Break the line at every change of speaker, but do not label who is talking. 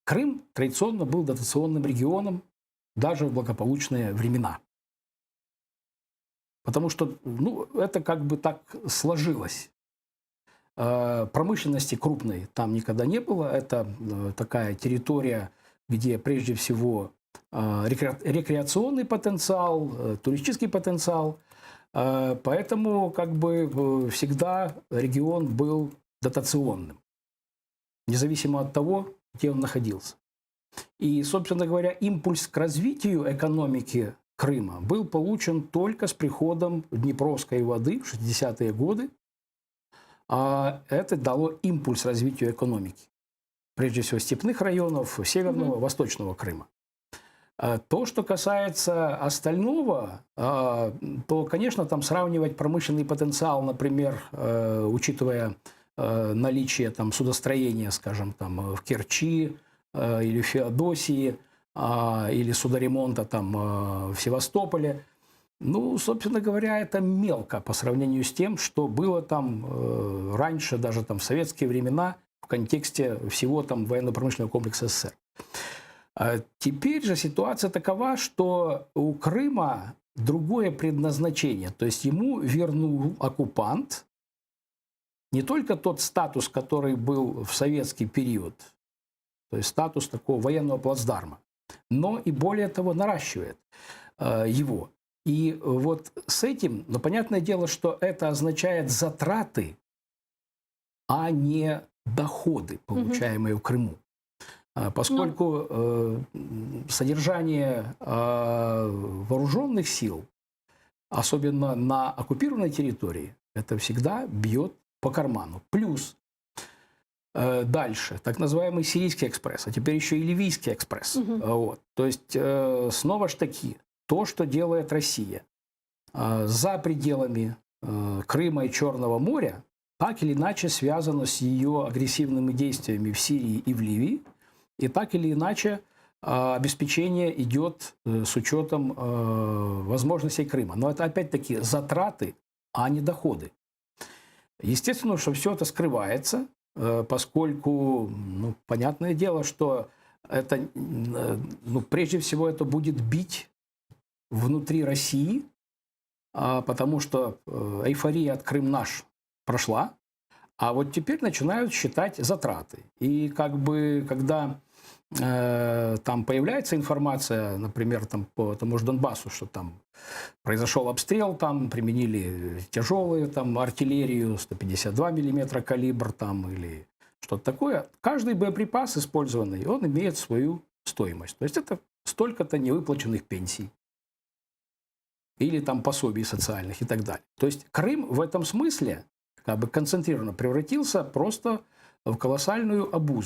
Крым традиционно был дотационным регионом даже в благополучные времена. Потому что, ну, это как бы так сложилось. Промышленности крупной там никогда не было. Это такая территория, где прежде всего рекреационный потенциал, туристический потенциал. Поэтому как бы всегда регион был дотационным, независимо от того, где он находился. И, собственно говоря, импульс к развитию экономики Крыма был получен только с приходом Днепровской воды в 60-е годы. Это дало импульс развитию экономики. Прежде всего, степных районов, северного, восточного Крыма. То, что касается остального, то, конечно, там сравнивать промышленный потенциал, например, учитывая наличие там судостроения, скажем, там в Керчи или в Феодосии, или судоремонта там в Севастополе, ну, собственно говоря, это мелко по сравнению с тем, что было там раньше, даже там в советские времена, в контексте всего там военно-промышленного комплекса СССР. Теперь же ситуация такова, что у Крыма другое предназначение. То есть ему вернул оккупант не только тот статус, который был в советский период, то есть статус такого военного плацдарма, но и более того наращивает его. И вот с этим, ну, понятное дело, что это означает затраты, а не доходы, получаемые в Крыму. Поскольку содержание вооруженных сил, особенно на оккупированной территории, это всегда бьет по карману. Плюс дальше так называемый Сирийский экспресс, а теперь еще и Ливийский экспресс. Вот. То есть снова ж таки, то, что делает Россия за пределами Крыма и Черного моря, так или иначе связано с ее агрессивными действиями в Сирии и в Ливии. И так или иначе обеспечение идет с учетом возможностей Крыма. Но это опять-таки затраты, а не доходы. Естественно, что все это скрывается, поскольку, ну, понятное дело, что это, ну, прежде всего это будет бить внутри России, потому что эйфория от Крым наш прошла. А вот теперь начинают считать затраты. И как бы, когда там появляется информация, например, там, по тому же Донбассу, что там произошел обстрел, там применили тяжелую там, артиллерию, 152 миллиметра калибр там, или что-то такое, каждый боеприпас использованный, он имеет свою стоимость. То есть это столько-то невыплаченных пенсий или там пособий социальных и так далее. То есть Крым в этом смысле как бы концентрированно превратился просто в колоссальную обузу.